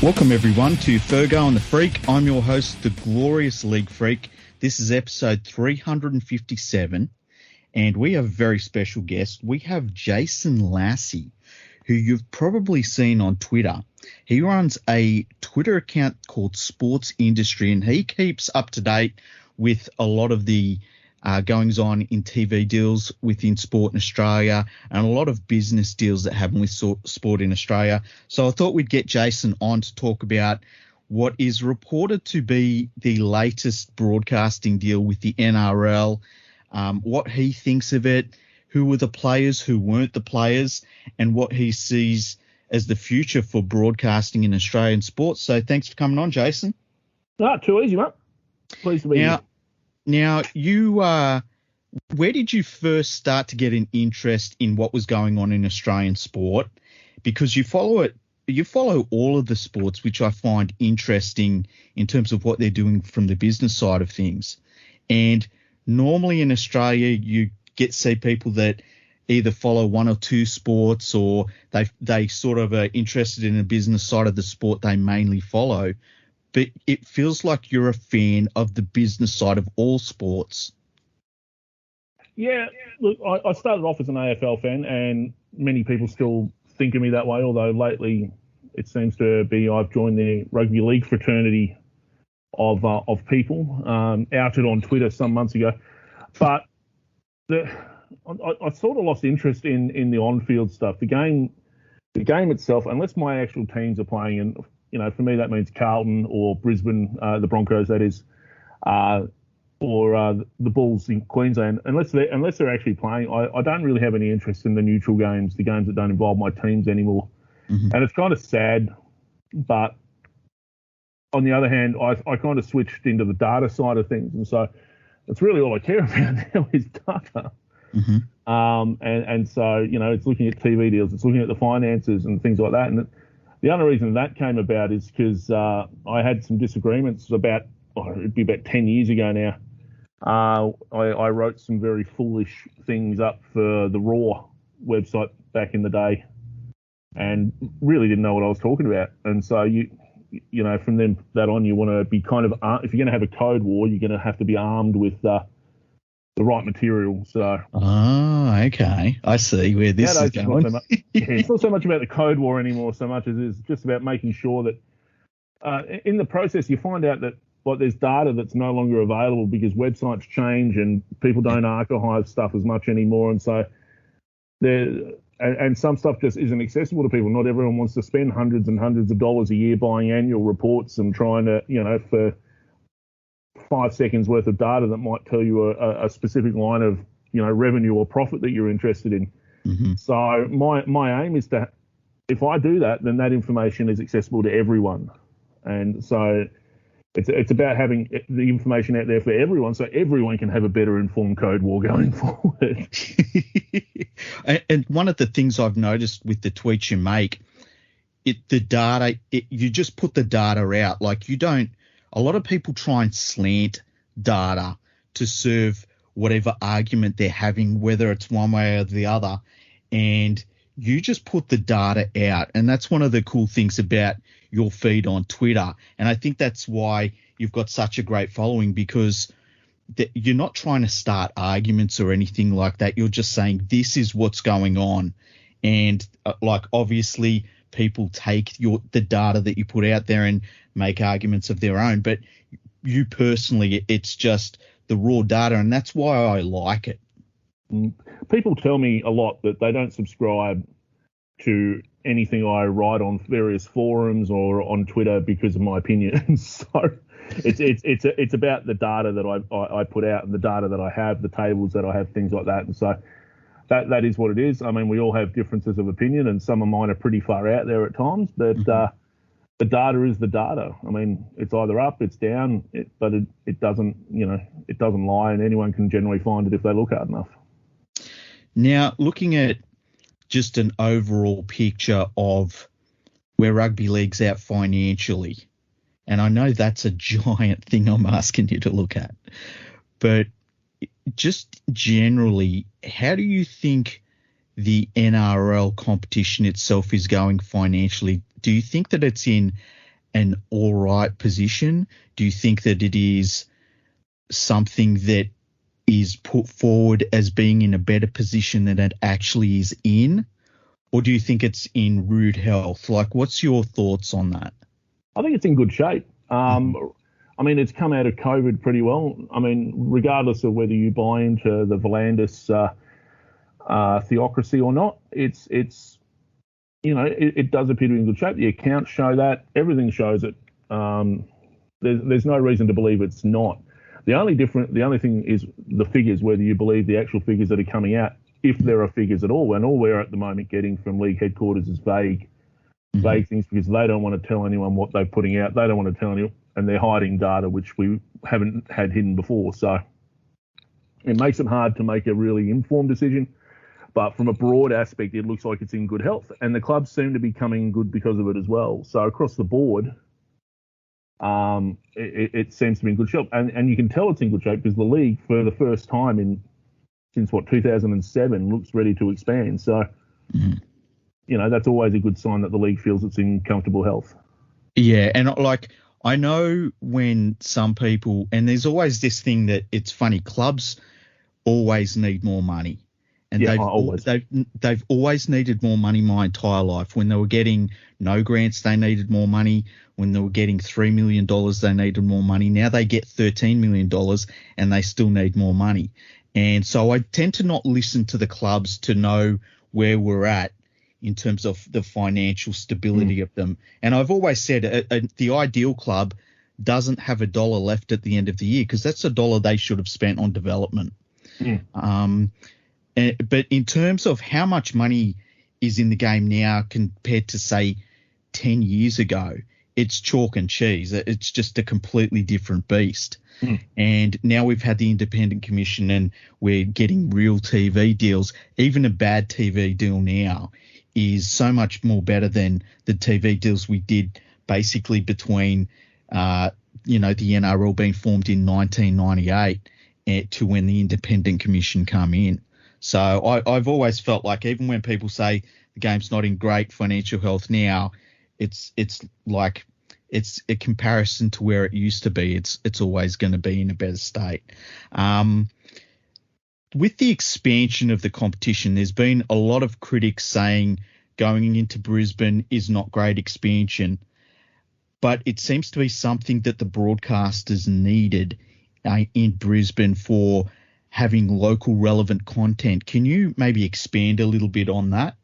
Welcome everyone to Fergo and the Freak. I'm your host, the Glorious League Freak. This is episode 357, and we have a very special guest. We have Jason Lassie, who you've probably seen on Twitter. He runs a Twitter account called Sports Industry, and he keeps up to date with a lot of the goings on in TV deals within sport in Australia and a lot of business deals that happen with sport in Australia. So I thought we'd get Jason on to talk about what is reported to be the latest broadcasting deal with the NRL, what he thinks of it, who were the players, who weren't the players, and what he sees as the future for broadcasting in Australian sports. So thanks for coming on, Jason. Too easy, mate. Pleased to be here. Now, you, where did you first start to get an interest in what was going on in Australian sport? Because you follow all of the sports, which I find interesting in terms of what they're doing from the business side of things. And normally in Australia, you see people that either follow one or two sports, or they sort of are interested in the business side of the sport they mainly follow. But it feels like you're a fan of the business side of all sports. Yeah, look, I started off as an AFL fan, and many people still think of me that way, although lately it seems to be I've joined the rugby league fraternity of people, outed on Twitter some months ago. But I sort of lost interest in the on-field stuff. The game itself, unless my actual teams are playing, and for me, that means Carlton or Brisbane, the Broncos, that is, or the Bulls in Queensland. Unless they're actually playing, I don't really have any interest in the neutral games, the games that don't involve my teams anymore. Mm-hmm. And it's kind of sad, but on the other hand, I kind of switched into the data side of things, and so that's really all I care about now is data. Mm-hmm. And so, it's looking at TV deals, it's looking at the finances and things like that. And the only reason that came about is because I had some disagreements it'd be about 10 years ago now. I wrote some very foolish things up for the Raw website back in the day and really didn't know what I was talking about. And so, from then that on, you want to be kind of, if you're going to have a code war, you're going to have to be armed with the right material. So. Oh, okay. I see where this is going. It's not so much about the code war anymore, so much as it's just about making sure that in the process you find out that there's data that's no longer available because websites change and people don't archive stuff as much anymore, and so and some stuff just isn't accessible to people. Not everyone wants to spend hundreds and hundreds of dollars a year buying annual reports and trying to, for 5 seconds worth of data that might tell you a specific line of, revenue or profit that you're interested in. Mm-hmm. So my aim is to, if I do that, then that information is accessible to everyone. And so it's about having the information out there for everyone, so everyone can have a better informed code war going forward. And one of the things I've noticed with the tweets you make, you just put the data out. Like a lot of people try and slant data to serve whatever argument they're having, whether it's one way or the other. And you just put the data out. And that's one of the cool things about your feed on Twitter. And I think that's why you've got such a great following, because you're not trying to start arguments or anything like that. You're just saying this is what's going on. And obviously people take the data that you put out there and make arguments of their own. But you personally, it's just the raw data, and that's why I like it. People tell me a lot that they don't subscribe to anything I write on various forums or on Twitter because of my opinions. So it's about the data that I put out and the data that I have, the tables that I have, things like that. And so that is what it is. I mean, we all have differences of opinion, and some of mine are pretty far out there at times, but the data is the data. I mean, it's either up, it's down, but it doesn't, it doesn't lie, and anyone can generally find it if they look hard enough. Now, looking at just an overall picture of where rugby league's at financially, and I know that's a giant thing I'm asking you to look at, but just generally, how do you think the NRL competition itself is going financially? Do you think that it's in an all right position? Do you think that it is something that is put forward as being in a better position than it actually is in? Or do you think it's in rude health? Like, what's your thoughts on that? I think it's in good shape. I mean, it's come out of COVID pretty well. I mean, regardless of whether you buy into the V'landys theocracy or not, it's it does appear to be in good shape. The accounts show that. Everything shows it. There's no reason to believe it's not. The only thing is the figures, whether you believe the actual figures that are coming out, if there are figures at all. And all we're at the moment getting from league headquarters is vague things, because they don't want to tell anyone what they're putting out. They don't want to tell anyone, and they're hiding data which we haven't had hidden before. So it makes it hard to make a really informed decision. But from a broad aspect, it looks like it's in good health, and the clubs seem to be coming good because of it as well. So across the board, it seems to be in good shape, and you can tell it's in good shape because the league, for the first time since 2007, looks ready to expand. So, that's always a good sign that the league feels it's in comfortable health. Yeah, and I know when some people, and there's always this thing that it's funny, clubs always need more money. And they've always needed more money my entire life. When they were getting no grants, they needed more money. When they were getting $3 million, they needed more money. Now they get $13 million and they still need more money. And so I tend to not listen to the clubs to know where we're at in terms of the financial stability of them. And I've always said the ideal club doesn't have a dollar left at the end of the year, because that's a dollar they should have spent on development. But in terms of how much money is in the game now compared to, say, 10 years ago, it's chalk and cheese. It's just a completely different beast. And now we've had the Independent Commission and we're getting real TV deals. Even a bad TV deal now is so much more better than the TV deals we did basically between, the NRL being formed in 1998 to when the Independent Commission come in. So I've always felt like, even when people say the game's not in great financial health now, it's like it's a comparison to where it used to be. It's always going to be in a better state. With the expansion of the competition, there's been a lot of critics saying going into Brisbane is not great expansion, but it seems to be something that the broadcasters needed in Brisbane for having local relevant content. Can you maybe expand a little bit on that?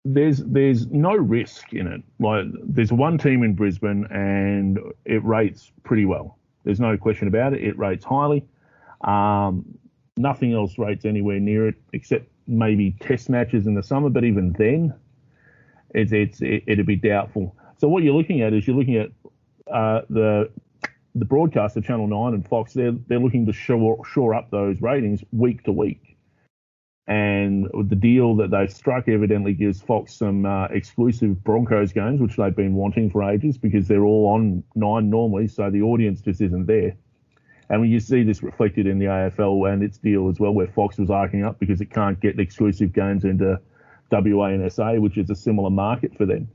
There's no risk in it. Like, there's one team in Brisbane and it rates pretty well. There's no question about it. It rates highly. Nothing else rates anywhere near it except maybe test matches in the summer, but even then, it'd be doubtful. So what you're looking at is the broadcaster, Channel 9 and Fox, they're looking to shore up those ratings week to week. And the deal that they've struck evidently gives Fox some exclusive Broncos games, which they've been wanting for ages, because they're all on 9 normally, so the audience just isn't there. And when you see this reflected in the AFL and its deal as well, where Fox was arcing up because it can't get exclusive games into WA and SA, which is a similar market for them.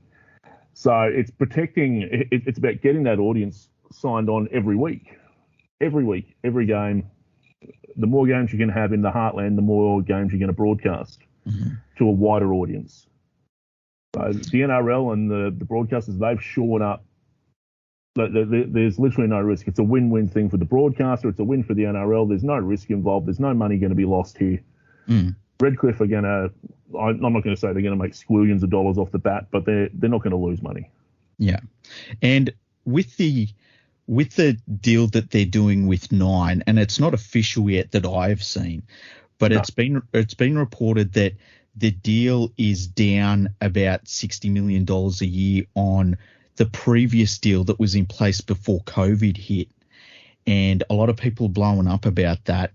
So it's about getting that audience signed on every week, every game. The more games you can have in the heartland, the more games you're going to broadcast to a wider audience. So the NRL and the broadcasters, they've shored up. There's literally no risk. It's a win-win thing for the broadcaster. It's a win for the NRL. There's no risk involved. There's no money going to be lost here. Redcliffe are going to, I'm not going to say they're going to make squillions of dollars off the bat, but they're not going to lose money. Yeah. And with the deal that they're doing with Nine, and it's not official yet that I've seen, but it's been reported that the deal is down about $60 million a year on the previous deal that was in place before COVID hit. And a lot of people are blowing up about that.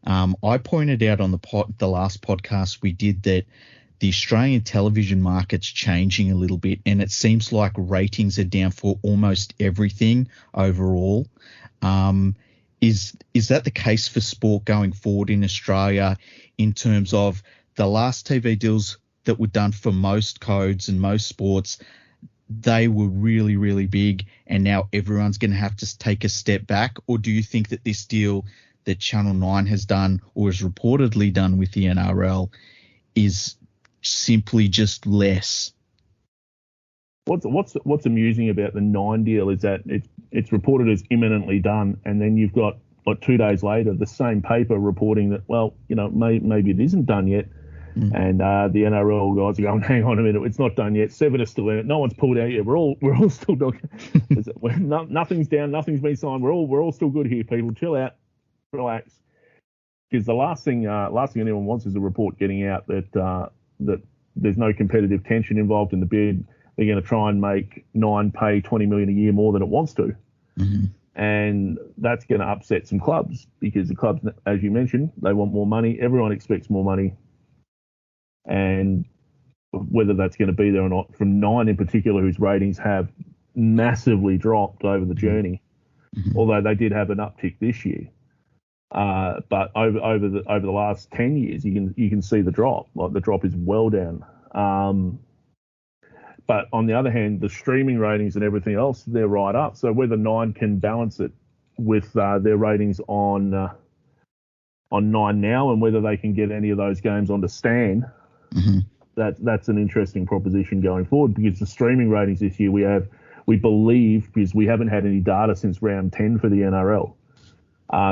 I pointed out on the last podcast we did that the Australian television market's changing a little bit, and it seems like ratings are down for almost everything overall. Is that the case for sport going forward in Australia, in terms of the last TV deals that were done for most codes and most sports? they were really, really big, and now everyone's going to have to take a step back? Or do you think that this deal that Channel 9 has done, or is reportedly done with the NRL, is simply just less? What's amusing about the 9 deal is that it's reported as imminently done, and then you've got, like, 2 days later, the same paper reporting that, well, maybe it isn't done yet. And the NRL guys are going, hang on a minute, it's not done yet. 7 are still in it. No one's pulled out yet. We're all still doing. Nothing's down. Nothing's been signed. We're all still good here, people. Chill out, relax. Because the last thing anyone wants is a report getting out that there's no competitive tension involved in the bid. They're going to try and make 9 pay $20 million a year more than it wants to. Mm-hmm. And that's going to upset some clubs, because the clubs, as you mentioned, they want more money. Everyone expects more money. And whether that's going to be there or not, from 9 in particular, whose ratings have massively dropped over the journey, although they did have an uptick this year. But over the last 10 years, you can see the drop. Like, the drop is well down. But on the other hand, the streaming ratings and everything else, they're right up. So whether 9 can balance it with their ratings on 9 now, and whether they can get any of those games onto Stan, that's an interesting proposition going forward, because the streaming ratings this year we believe, because we haven't had any data since round 10 for the NRL,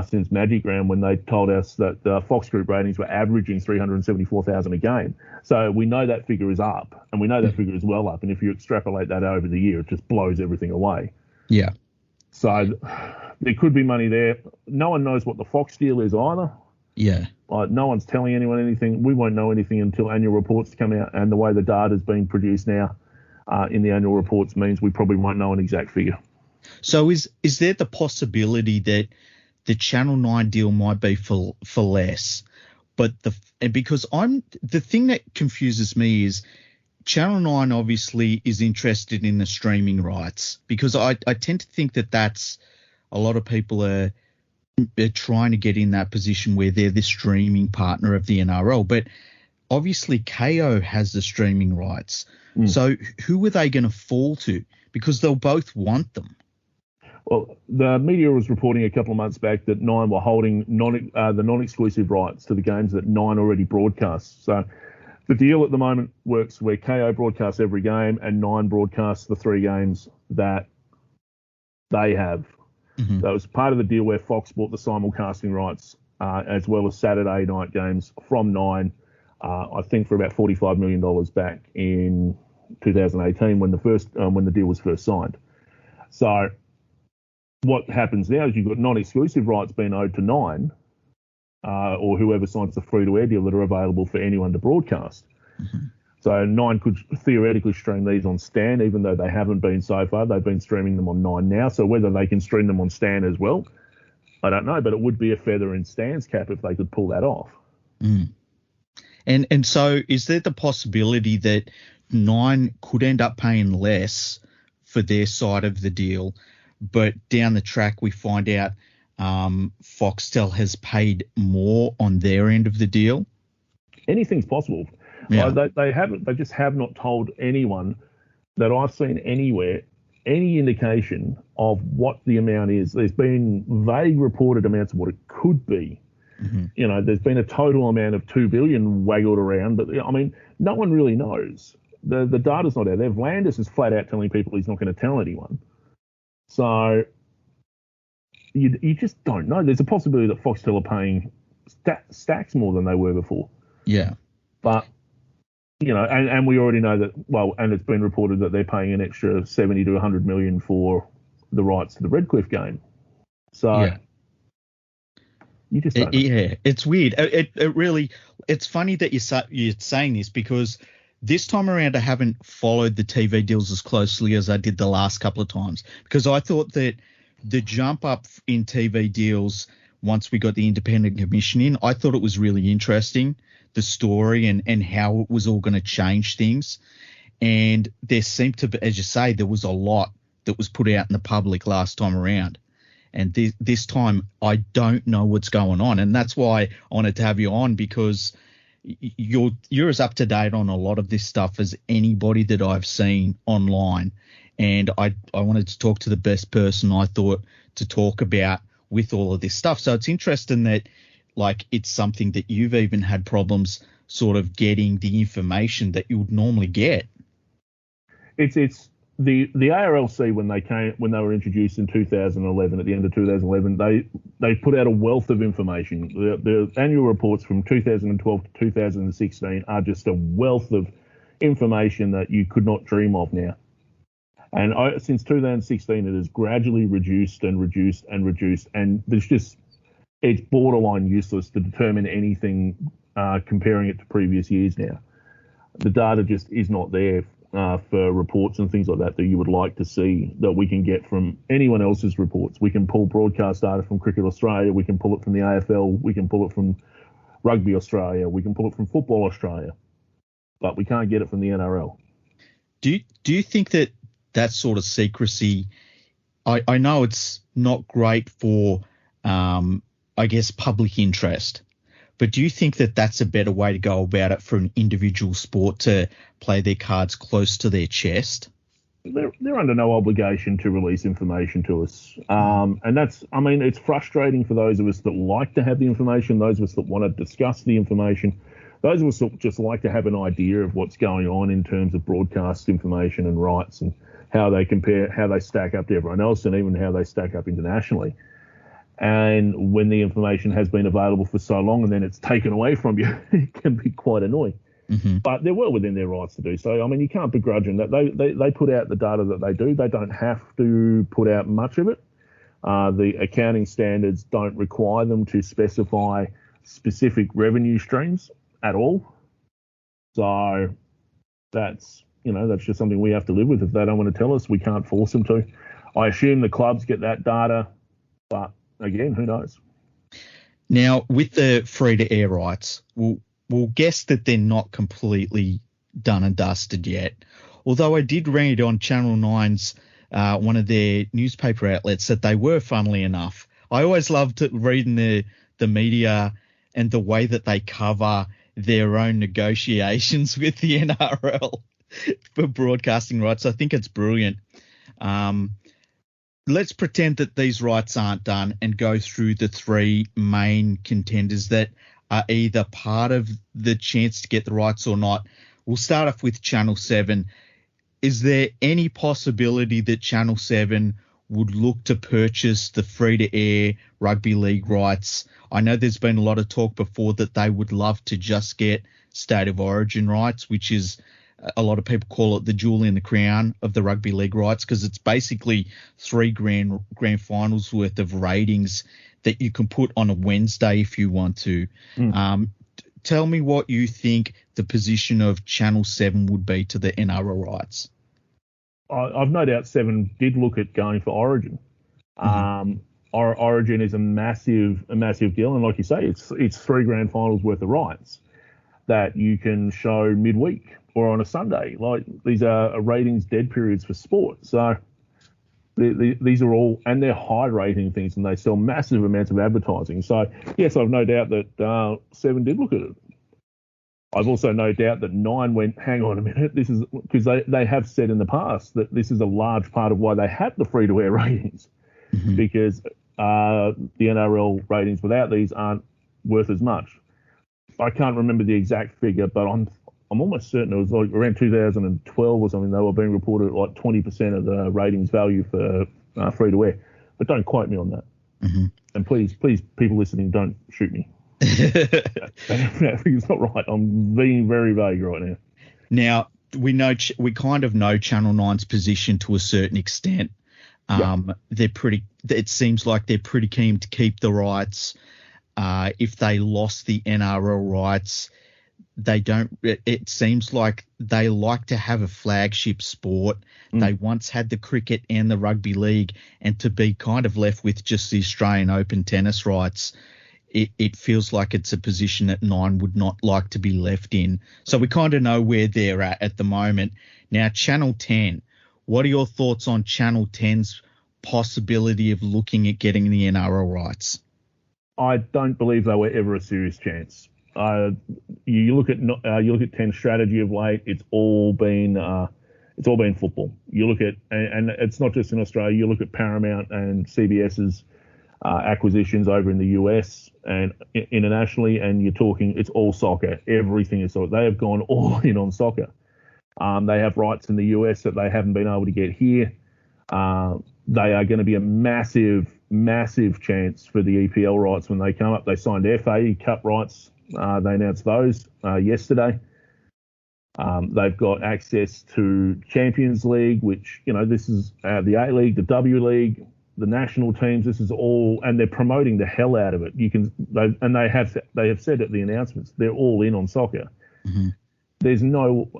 since Magic Round, when they told us that the Fox Group ratings were averaging 374,000 a game. So we know that figure is up, and we know that figure is well up. And if you extrapolate that over the year, it just blows everything away. Yeah. So there could be money there. No one knows what the Fox deal is either. Yeah. Like, no one's telling anyone anything. We won't know anything until annual reports come out, and the way the data is being produced now in the annual reports means we probably won't know an exact figure. So is there the possibility that the Channel 9 deal might be for less, but because the thing that confuses me is Channel 9 obviously is interested in the streaming rights, because I tend to think that that's a lot of people are trying to get in that position where they're the streaming partner of the NRL, but obviously KO has the streaming rights. So who are they going to fall to? Because they'll both want them. Well, the media was reporting a couple of months back that 9 were holding the non-exclusive rights to the games that 9 already broadcasts. So the deal at the moment works where KO broadcasts every game and 9 broadcasts the 3 games that they have. So it was part of the deal where Fox bought the simulcasting rights as well as Saturday night games from 9, I think for about $45 million back in 2018 when the deal was first signed. So what happens now is you've got non-exclusive rights being owed to 9 or whoever signs the free-to-air deal that are available for anyone to broadcast. So 9 could theoretically stream these on Stan, even though they haven't been so far. They've been streaming them on 9 now. So whether they can stream them on Stan as well, I don't know. But it would be a feather in Stan's cap if they could pull that off. And so is there the possibility that 9 could end up paying less for their side of the deal, but down the track we find out Foxtel has paid more on their end of the deal? Anything's possible. Yeah. They just have not told anyone that I've seen anywhere any indication of what the amount is. There's been vague reported amounts of what it could be. There's been a total amount of $2 billion waggled around, but I mean, no one really knows. The data's not out there. Vlandis is flat out telling people he's not going to tell anyone. So you just don't know. There's a possibility that Foxtel are paying stacks more than they were before. Yeah. But, and we already know that, well, and it's been reported that they're paying an extra 70 to 100 million for the rights to the Redcliffe game. So you just don't know. Yeah, it's weird. It really, it's funny that you're saying this, because this time around I haven't followed the TV deals as closely as I did the last couple of times, because I thought that the jump up in TV deals once we got the independent commission in, I thought it was really interesting, the story and how it was all going to change things. And there seemed to be, as you say, there was a lot that was put out in the public last time around. And this time I don't know what's going on. And that's why I wanted to have you on, because you're as up to date on a lot of this stuff as anybody that I've seen online. And I wanted to talk to the best person I thought to talk about with all of this stuff. So it's interesting that, like, it's something that you've even had problems sort of getting the information that you would normally get. It's the ARLC when they were introduced in 2011, at the end of 2011, they put out a wealth of information. The annual reports from 2012 to 2016 are just a wealth of information that you could not dream of now. And since 2016, it has gradually reduced, and it's borderline useless to determine anything comparing it to previous years now. The data just is not there for reports and things like that you would like to see, that we can get from anyone else's reports. We can pull broadcast data from Cricket Australia, we can pull it from the AFL, we can pull it from Rugby Australia, we can pull it from Football Australia, but we can't get it from the NRL. Do you think that sort of secrecy, I know it's not great for, I guess, public interest, but do you think that that's a better way to go about it for an individual sport to play their cards close to their chest? They're under no obligation to release information to us. And it's frustrating for those of us that like to have the information, those of us that want to discuss the information, those of us that just like to have an idea of what's going on in terms of broadcast information and rights and how they compare, how they stack up to everyone else, and even how they stack up internationally. And when the information has been available for so long and then it's taken away from you, it can be quite annoying. Mm-hmm. But they're well within their rights to do so. I mean, you can't begrudge them that. They put out the data that they do. They don't have to put out much of it. The accounting standards don't require them to specify specific revenue streams at all. So that's just something we have to live with. If they don't want to tell us, we can't force them to. I assume the clubs get that data, but again, who knows? Now, with the free-to-air rights, we'll guess that they're not completely done and dusted yet. Although I did read on Channel 9's one of their newspaper outlets that they were, funnily enough. I always loved reading the media and the way that they cover their own negotiations with the NRL for broadcasting rights. I think it's brilliant. Let's pretend that these rights aren't done and go through the three main contenders that are either part of the chance to get the rights or not. We'll start off with Channel 7. Is there any possibility that Channel 7 would look to purchase the free-to-air rugby league rights? I know there's been a lot of talk before that they would love to just get State of Origin rights, which is, a lot of people call it the jewel in the crown of the rugby league rights, because it's basically 3 grand finals worth of ratings that you can put on a Wednesday if you want to. Tell me what you think the position of Channel 7 would be to the NRL rights. I've no doubt 7 did look at going for Origin. Mm-hmm. Origin is a massive deal, and like you say, it's 3 grand finals worth of rights that you can show midweek or on a Sunday. Like, these are ratings dead periods for sport. So these are all, and they're high rating things, and they sell massive amounts of advertising. So yes, I've no doubt that 7 did look at it. I've also no doubt that 9 went, hang on a minute, this is because they have said in the past that this is a large part of why they have the free-to-air ratings, mm-hmm. because the NRL ratings without these aren't worth as much. I can't remember the exact figure, but I'm almost certain it was like around 2012 or something. They were being reported at like 20% of the ratings value for free-to-air. But don't quote me on that. Mm-hmm. And please, people listening, don't shoot me. It's not right. I'm being very vague right now. Now, we kind of know Channel 9's position to a certain extent. It seems like they're pretty keen to keep the rights. If they lost the NRL rights, it seems like they like to have a flagship sport. They once had the cricket and the rugby league, and to be kind of left with just the Australian Open tennis rights, it feels like it's a position that 9 would not like to be left in. So we kind of know where they're at the moment. Now, Channel 10, what are your thoughts on Channel 10's possibility of looking at getting the NRL rights? I don't believe they were ever a serious chance. you look at 10 strategy of late. It's all been football. You look at, and it's not just in Australia. You look at Paramount and CBS's acquisitions over in the US and internationally, and you're talking, it's all soccer. Everything is soccer. They have gone all in on soccer. They have rights in the US that they haven't been able to get here. They are going to be a massive, massive chance for the EPL rights when they come up. They signed FA Cup rights. They announced those yesterday. They've got access to Champions League, which, this is the A-League, the W-League, the national teams. This is all, and they're promoting the hell out of it. They have said at the announcements, they're all in on soccer. Mm-hmm. There's no,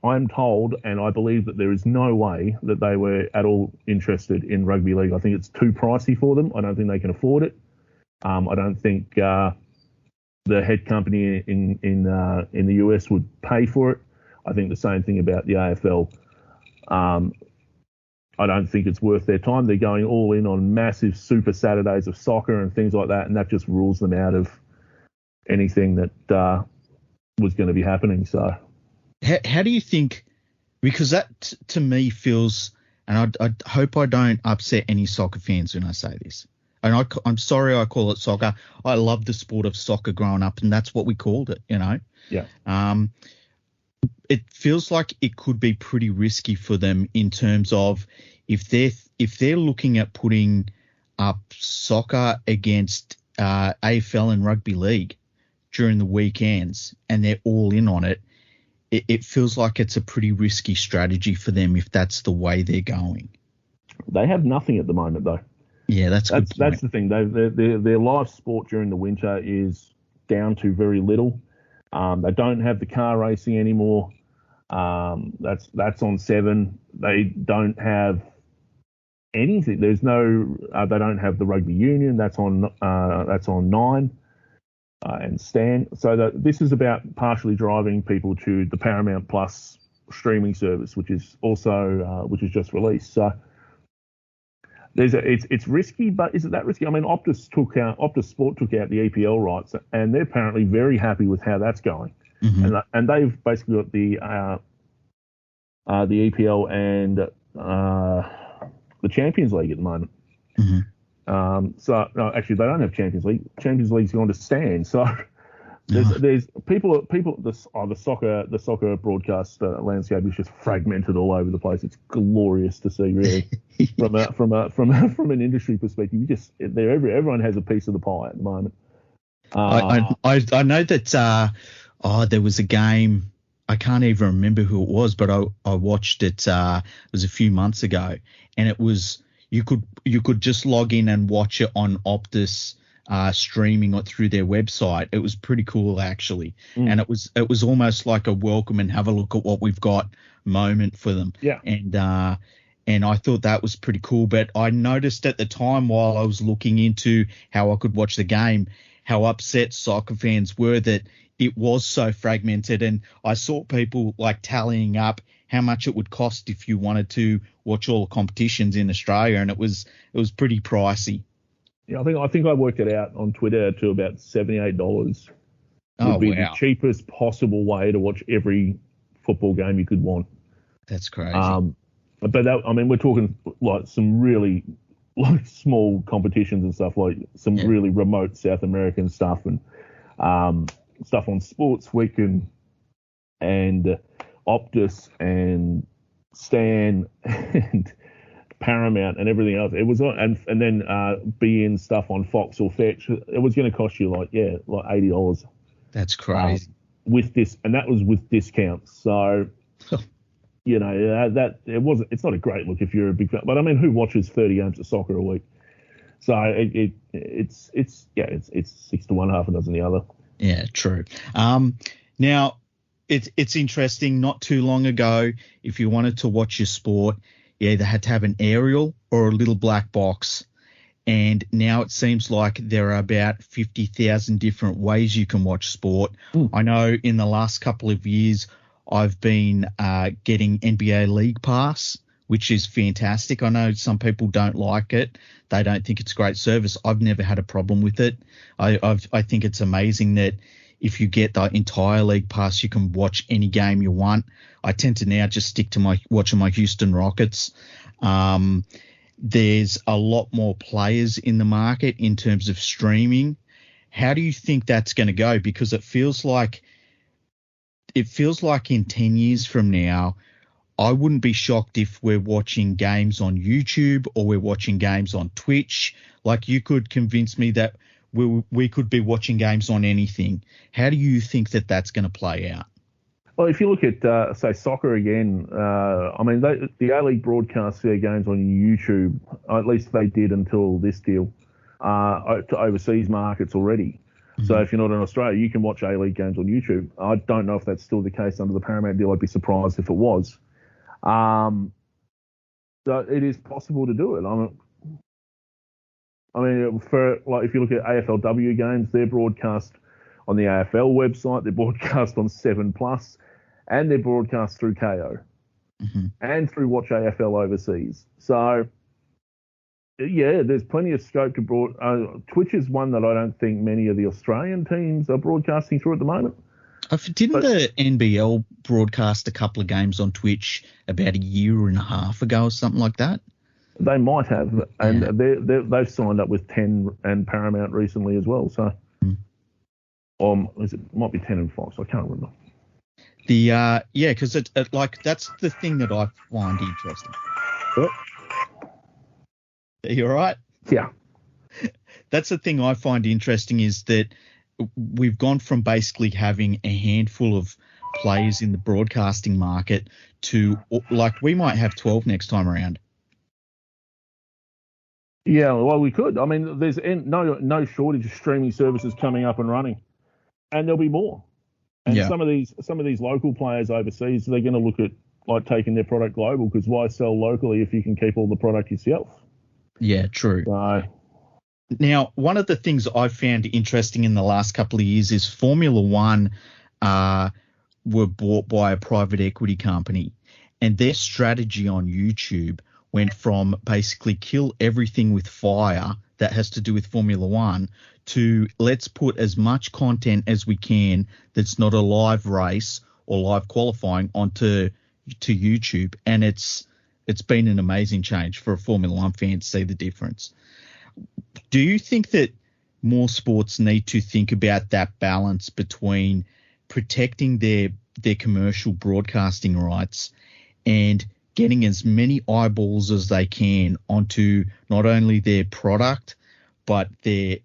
I'm told, and I believe that there is no way that they were at all interested in rugby league. I think it's too pricey for them. I don't think they can afford it. I don't think the head company in the US would pay for it. I think the same thing about the AFL. I don't think it's worth their time. They're going all in on massive Super Saturdays of soccer and things like that, and that just rules them out of anything that was going to be happening. So, how do you think? Because that to me feels, and I hope I don't upset any soccer fans when I say this. And I'm sorry I call it soccer. I love the sport of soccer growing up, and that's what we called it, Yeah. It feels like it could be pretty risky for them in terms of if they're looking at putting up soccer against AFL and rugby league during the weekends, and they're all in on it. It feels like it's a pretty risky strategy for them if that's the way they're going. They have nothing at the moment, though. Yeah, that's the thing. Their live sport during the winter is down to very little. They don't have the car racing anymore. That's on 7. They don't have anything. There's no. They don't have the rugby union. That's on 9. And Stan. So this is about partially driving people to the Paramount Plus streaming service, which is just released. So it's risky, but is it that risky? I mean, Optus Sport took out the EPL rights, and they're apparently very happy with how that's going. Mm-hmm. And they've basically got the EPL and the Champions League at the moment. Mm-hmm. So no, actually they don't have Champions League. Champions League's gone to Stan. So there's people the soccer broadcast landscape is just fragmented all over the place. It's glorious to see, really. from an industry perspective, everyone has a piece of the pie at the moment. I know that there was a game. I can't even remember who it was, but I watched it. It was a few months ago, and it was you could just log in and watch it on Optus streaming it through their website. It was pretty cool, actually, and it was almost like a welcome and have a look at what we've got moment for them. Yeah, and I thought that was pretty cool. But I noticed at the time while I was looking into how I could watch the game, how upset soccer fans were that it was so fragmented. And I saw people like tallying up how much it would cost if you wanted to watch all the competitions in Australia, and it was pretty pricey. Yeah, I think I worked it out on Twitter to about $78. Would be the cheapest possible way to watch every football game you could want. That's crazy. But we're talking like some really like small competitions and stuff, like some really remote South American stuff and stuff on Sports Week and Optus and Stan and Paramount and everything else. It was and then beIN stuff on Fox or Fetch. It was going to cost you like $80. That's crazy. With this, and that was with discounts. So. That it wasn't. It's not a great look if you're a big fan. But I mean, who watches 30 games of soccer a week? So it's 6 to 1, half a dozen the other. Yeah, true. Now it's interesting. Not too long ago, if you wanted to watch your sport, you either had to have an aerial or a little black box. And now it seems like there are about 50,000 different ways you can watch sport. I know in the last couple of years, I've been getting NBA League Pass, which is fantastic. I know some people don't like it. They don't think it's a great service. I've never had a problem with it. I think it's amazing that if you get the entire league pass, you can watch any game you want. I tend to now just stick to watching my Houston Rockets. There's a lot more players in the market in terms of streaming. How do you think that's going to go? Because it feels like in 10 years from now, I wouldn't be shocked if we're watching games on YouTube or we're watching games on Twitch. Like, you could convince me that we could be watching games on anything. How do you think that that's going to play out? Well, if you look at, say, soccer again, the A-League broadcasts their games on YouTube, at least they did until this deal, to overseas markets already. Mm-hmm. So if you're not in Australia, you can watch A-League games on YouTube. I don't know if that's still the case under the Paramount deal. I'd be surprised if it was. So it is possible to do it. If you look at AFLW games, they're broadcast on the AFL website, they're broadcast on 7+, and they're broadcast through KO and through Watch AFL overseas. So, yeah, there's plenty of scope to Twitch is one that I don't think many of the Australian teams are broadcasting through at the moment. Didn't the NBL broadcast a couple of games on Twitch about a year and a half ago or something like that? They might have, and they've signed up with 10 and Paramount recently as well. So, it might be 10 and Fox. I can't remember. Because that's the thing that I find interesting. Are you all right? Yeah. That's the thing I find interesting is that we've gone from basically having a handful of players in the broadcasting market to, like, we might have 12 next time around. Yeah, well, we could. I mean, there's no shortage of streaming services coming up and running, and there'll be more. And some of these local players overseas, they're going to look at like taking their product global, because why sell locally if you can keep all the product yourself? Yeah, true. So, now, one of the things I've found interesting in the last couple of years is Formula One were bought by a private equity company, and their strategy on YouTube went from basically kill everything with fire that has to do with Formula One to let's put as much content as we can that's not a live race or live qualifying onto YouTube. And it's been an amazing change for a Formula One fan to see the difference. Do you think that more sports need to think about that balance between protecting their commercial broadcasting rights and getting as many eyeballs as they can onto not only their product, but the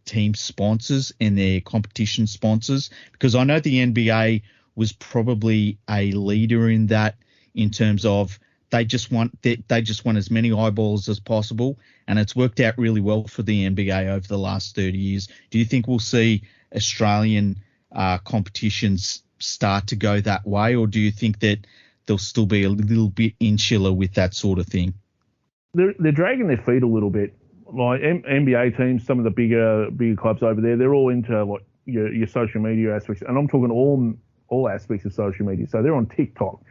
team sponsors and their competition sponsors? Because I know the NBA was probably a leader in that, in terms of they just want as many eyeballs as possible, and it's worked out really well for the NBA over the last 30 years. Do you think we'll see Australian competitions start to go that way, or do you think that they'll still be a little bit insular with that sort of thing? They're dragging their feet a little bit. Like NBA teams, some of the bigger clubs over there, they're all into like your social media aspects, and I'm talking all aspects of social media. So they're on TikTok,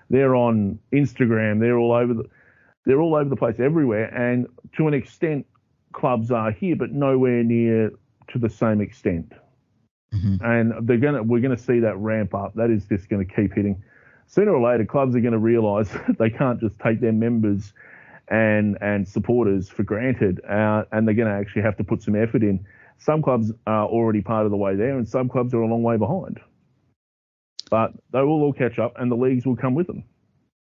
they're on Instagram, they're all over the place everywhere. And to an extent, clubs are here, but nowhere near to the same extent. Mm-hmm. And we're gonna see that ramp up. That is just going to keep hitting. Sooner or later, clubs are going to realise they can't just take their members and supporters for granted, and they're going to actually have to put some effort in. Some clubs are already part of the way there, and some clubs are a long way behind. But they will all catch up, and the leagues will come with them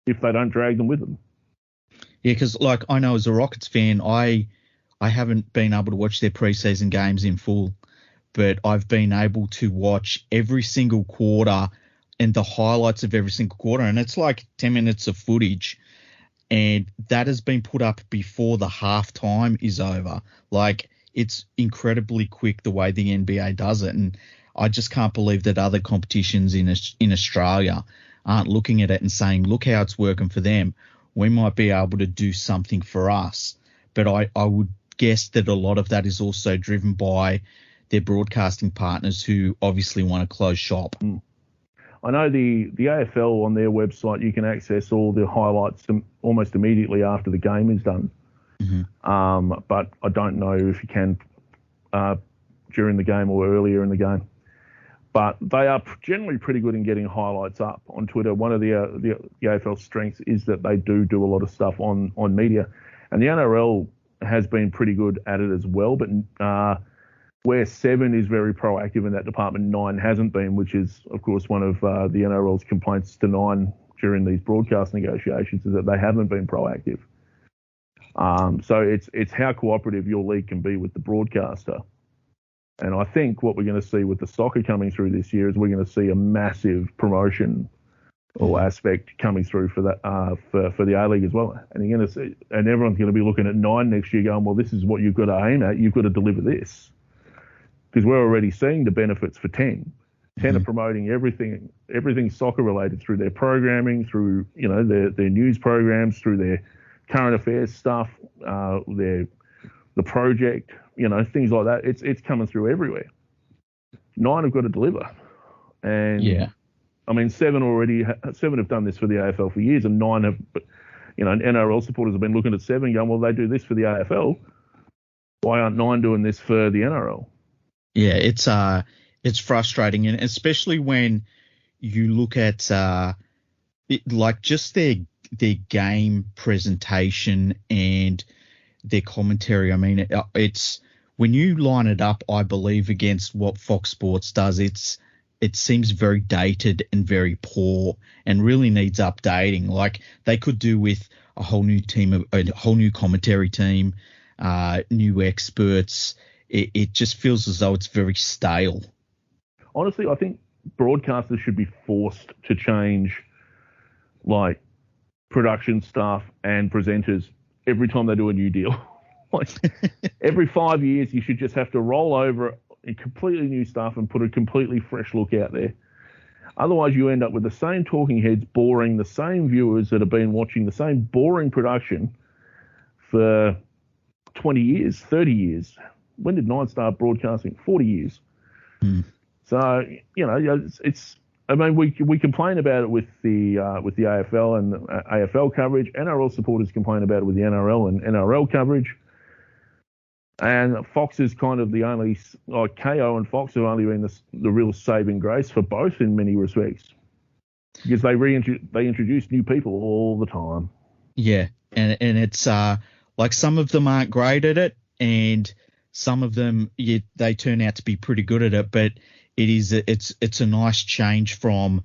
if they don't drag them with them. Yeah, because like I know as a Rockets fan, I haven't been able to watch their preseason games in full, but I've been able to watch every single quarter and the highlights of every single quarter, and it's like 10 minutes of footage, and that has been put up before the halftime is over. Like, it's incredibly quick the way the NBA does it, and I just can't believe that other competitions in Australia aren't looking at it and saying, look how it's working for them. We might be able to do something for us. But I would guess that a lot of that is also driven by their broadcasting partners, who obviously want to close shop. I know the AFL on their website, you can access all the highlights almost immediately after the game is done. Mm-hmm. But I don't know if you can during the game or earlier in the game. but they are generally pretty good in getting highlights up on Twitter. One of the AFL's strengths is that they do a lot of stuff on media, and the NRL has been pretty good at it as well. But where 7 is very proactive in that department, 9 hasn't been, which is, of course, one of the NRL's complaints to 9 during these broadcast negotiations, is that they haven't been proactive. So it's how cooperative your league can be with the broadcaster. And I think what we're going to see with the soccer coming through this year is we're going to see a massive promotion or aspect coming through for that for the A-League as well. And you're going to see, and everyone's going to be looking at 9 next year going, well, this is what you've got to aim at. You've got to deliver this. Because we're already seeing the benefits for 10. 10 are promoting everything soccer related through their programming, through their news programs, through their current affairs stuff, the project, things like that. It's coming through everywhere. 9 have got to deliver, and I mean 7 have done this for the AFL for years, and 9 have, NRL supporters have been looking at 7 going, well, they do this for the AFL. Why aren't 9 doing this for the NRL? Yeah, it's frustrating, and especially when you look at just their game presentation and their commentary. I mean, it's when you line it up, I believe, against what Fox Sports does, it seems very dated and very poor, and really needs updating. Like they could do with a whole new team, a whole new commentary team, new experts. It just feels as though it's very stale. Honestly, I think broadcasters should be forced to change, like, production staff and presenters every time they do a new deal. Like every 5 years, you should just have to roll over a completely new stuff and put a completely fresh look out there. Otherwise, you end up with the same talking heads boring the same viewers that have been watching the same boring production for 20 years, 30 years. When did 9 start broadcasting? 40 years. So, it's I mean, we complain about it with the AFL and the AFL coverage. NRL supporters complain about it with the NRL and NRL coverage. And Fox is kind of the only, KO and Fox have only been the real saving grace for both in many respects, because they introduce new people all the time. Yeah, and it's like some of them aren't great at it, and some of them they turn out to be pretty good at it. But it's a nice change from,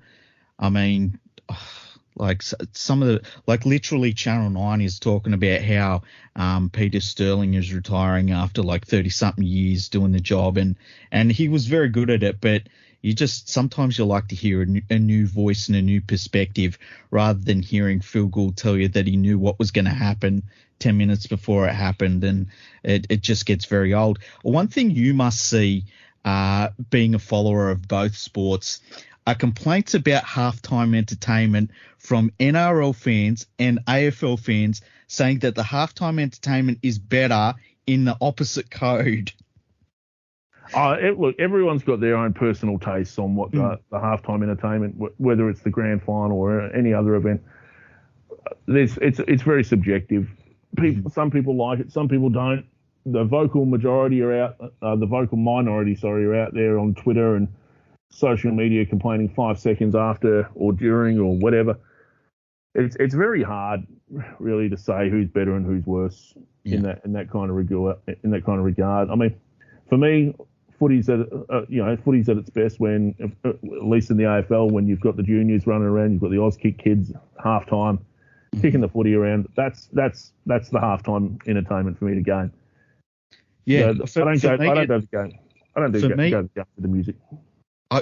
I mean, like some of the, like literally Channel 9 is talking about how Peter Sterling is retiring after like 30 something years doing the job, and he was very good at it, but sometimes you like to hear a new voice and a new perspective rather than hearing Phil Gould tell you that he knew what was going to happen 10 minutes before it happened, and it just gets very old. One thing you must see, being a follower of both sports, are complaints about halftime entertainment from NRL fans and AFL fans saying that the halftime entertainment is better in the opposite code. Look, everyone's got their own personal tastes on what the halftime entertainment, whether it's the grand final or any other event. It's very subjective. Some people like it, some people don't. The vocal minority are out there on Twitter and social media complaining 5 seconds after or during or whatever. It's very hard, really, to say who's better and who's worse in that kind of regard. I mean, for me, footy's at its best when, at least in the AFL, when you've got the juniors running around, you've got the Auskick kids halftime kicking the footy around. That's the halftime entertainment for me to game. Yeah, so I don't go to the game. I don't go to the music.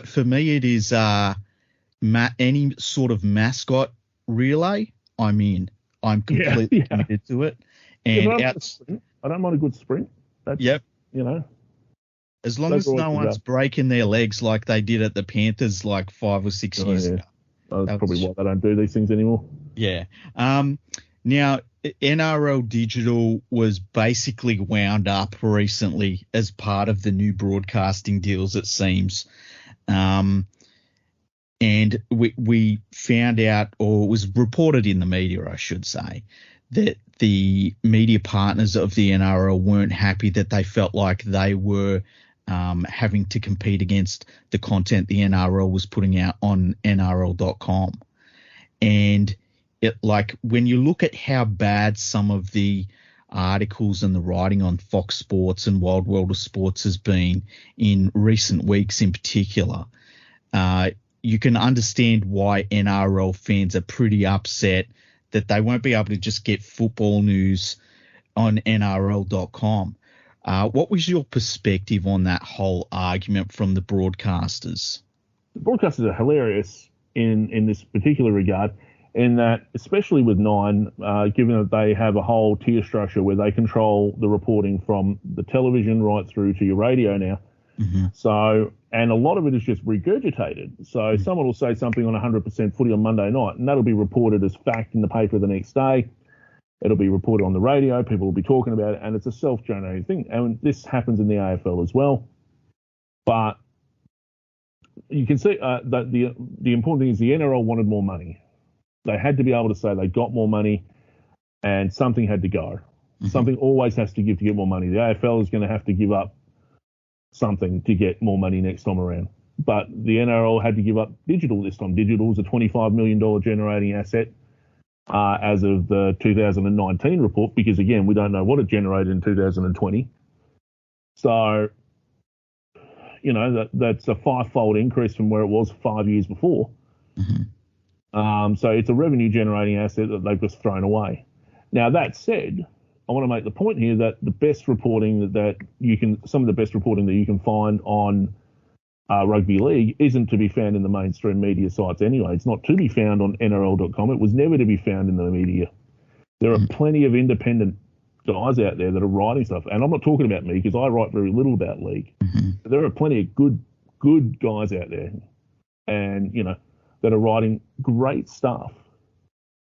For me, it is any sort of mascot relay. I'm in. I'm completely committed to it. And I don't mind a good sprint. That's, as long as no one's breaking their legs like they did at the Panthers like 5 or 6 years ago. That's probably why they don't do these things anymore. Yeah. Now, NRL Digital was basically wound up recently as part of the new broadcasting deals, it seems. And we found out, or it was reported in the media, I should say, that the media partners of the NRL weren't happy, that they felt like they were having to compete against the content the NRL was putting out on NRL.com. And when you look at how bad some of the articles and the writing on Fox Sports and Wild World of Sports has been in recent weeks in particular, you can understand why NRL fans are pretty upset that they won't be able to just get football news on NRL.com. What was your perspective on that whole argument from the broadcasters? The broadcasters are hilarious in this particular regard, in that, especially with Nine, given that they have a whole tier structure where they control the reporting from the television right through to your radio now. Mm-hmm. So, and a lot of it is just regurgitated. So someone will say something on 100% footy on Monday night, and that'll be reported as fact in the paper the next day. It'll be reported on the radio. People will be talking about it, and it's a self-generating thing. And this happens in the AFL as well. But you can see that the important thing is the NRL wanted more money. They had to be able to say they got more money, and something had to go. Mm-hmm. Something always has to give to get more money. The AFL is going to have to give up something to get more money next time around. But the NRL had to give up digital this time. Digital is a $25 million generating asset as of the 2019 report, because, again, we don't know what it generated in 2020. So, that's a five-fold increase from where it was 5 years before. Mm-hmm. So it's a revenue-generating asset that they've just thrown away. Now, that said, I want to make the point here that the best reporting some of the best reporting that you can find on rugby league isn't to be found in the mainstream media sites anyway. It's not to be found on NRL.com. It was never to be found in the media. There are plenty of independent guys out there that are writing stuff, and I'm not talking about me because I write very little about league. Mm-hmm. There are plenty of good guys out there, and that are writing great stuff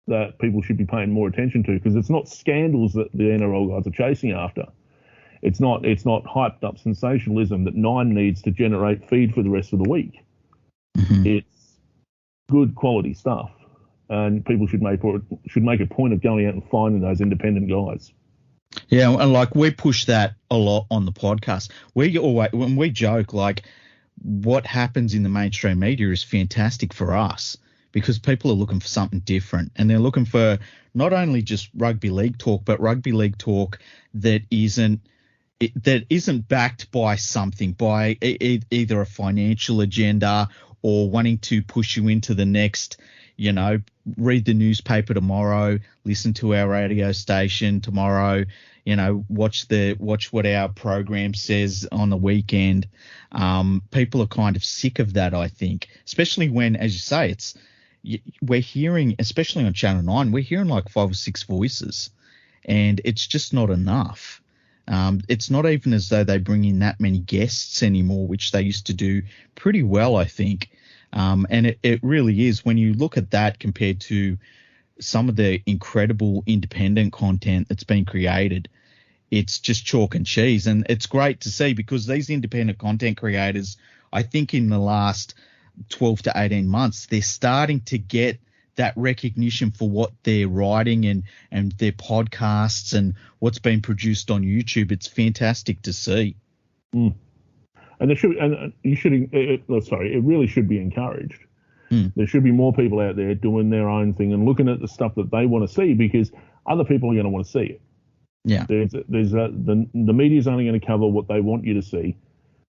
that people should be paying more attention to, because it's not scandals that the NRL guys are chasing after. It's not hyped up sensationalism that Nine needs to generate feed for the rest of the week. Mm-hmm. It's good quality stuff, and people should make a point of going out and finding those independent guys. Yeah, and we push that a lot on the podcast. When we joke, what happens in the mainstream media is fantastic for us, because people are looking for something different, and they're looking for not only just rugby league talk, but rugby league talk that isn't backed by something, by either a financial agenda or wanting to push you into the next, read the newspaper tomorrow, listen to our radio station tomorrow, watch what our program says on the weekend. People are kind of sick of that, I think, especially when, as you say, we're hearing, especially on Channel 9, we're hearing 5 or 6 voices, and it's just not enough. It's not even as though they bring in that many guests anymore, which they used to do pretty well, I think. And it really is, when you look at that compared to some of the incredible independent content that's been created, it's just chalk and cheese. And it's great to see, because these independent content creators, I think in the last 12 to 18 months, they're starting to get that recognition for what they're writing and their podcasts and what's been produced on YouTube. It's fantastic to see. And it really should be encouraged. There should be more people out there doing their own thing and looking at the stuff that they want to see, because other people are going to want to see it. Yeah. The media's only going to cover what they want you to see.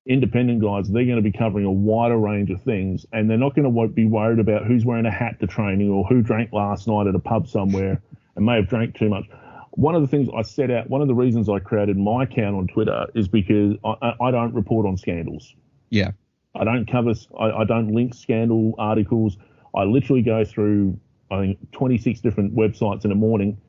Independent guys, they're going to be covering a wider range of things, and they're not going to be worried about who's wearing a hat to training or who drank last night at a pub somewhere and may have drank too much. One of the things I set out, one of the reasons I created my account on Twitter is because I don't report on scandals. Yeah. I don't link scandal articles. I literally go through, I think, 26 different websites in the morning,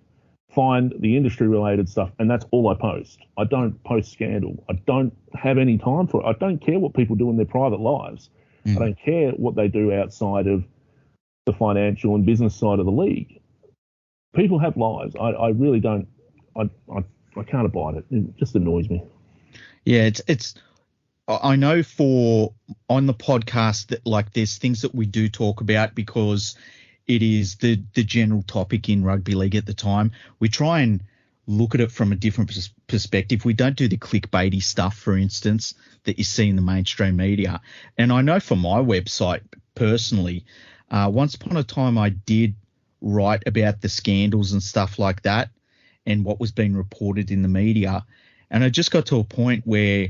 find the industry-related stuff, and that's all I post. I don't post scandal. I don't have any time for it. I don't care what people do in their private lives. I don't care what they do outside of the financial and business side of the league. People have lives. I really don't. I can't abide it. It just annoys me. Yeah, it's. I know on the podcast that there's things that we do talk about because it is the general topic in rugby league at the time. We try and look at it from a different perspective. We don't do the clickbaity stuff, for instance, that you see in the mainstream media. And I know for my website personally, once upon a time I did write about the scandals and stuff like that and what was being reported in the media. And I just got to a point where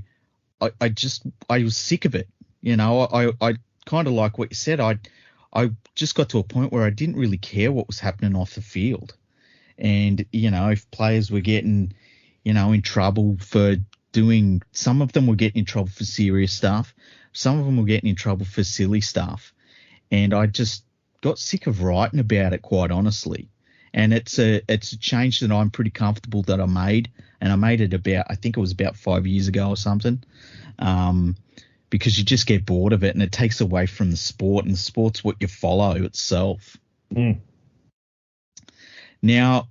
I was sick of it. You know, I kind of like what you said. I just got to a point where I didn't really care what was happening off the field. And, you know, if players were getting, you know, in trouble for doing, some of them were getting in trouble for serious stuff. Some of them were getting in trouble for silly stuff. And I just got sick of writing about it, quite honestly. And it's a change that I'm pretty comfortable that I made. And I made it I think it was about 5 years ago or something. Because you just get bored of it and it takes away from the sport, and the sport's what you follow itself. Mm. Now,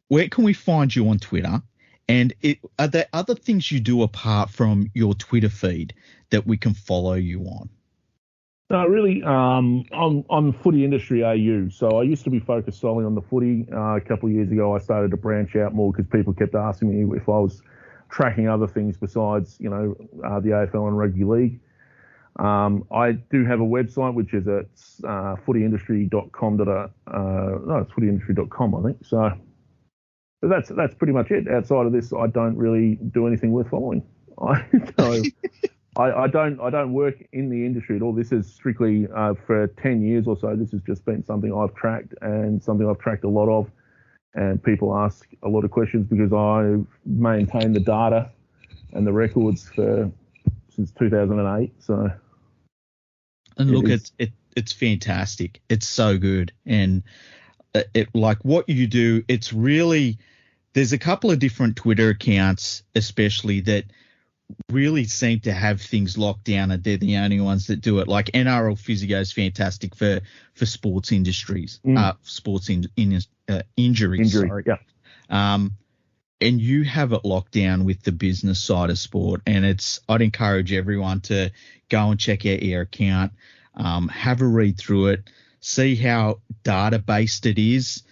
where can we find you on Twitter? And are there other things you do apart from your Twitter feed that we can follow you on? No, really, I'm Footy Industry AU. So I used to be focused solely on the footy. A couple of years ago, I started to branch out more because people kept asking me if I was tracking other things besides, you know, the AFL and rugby league. I do have a website, which is at footyindustry.com. No, it's footyindustry.com, I think. So that's pretty much it. Outside of this, I don't really do anything worth following. I don't work in the industry at all. This is strictly for 10 years or so. This has just been something I've tracked and something I've tracked a lot of. And people ask a lot of questions because I've maintained the data and the records since 2008. So, and look, it's fantastic. It's so good, and like what you do, it's really, there's a couple of different Twitter accounts, especially that really seem to have things locked down, and they're the only ones that do it. Like NRL Physio is fantastic for sports industries, sports injuries. Sorry. Yeah. And you have it locked down with the business side of sport, and I'd encourage everyone to go and check out your account, have a read through it, see how data-based it is,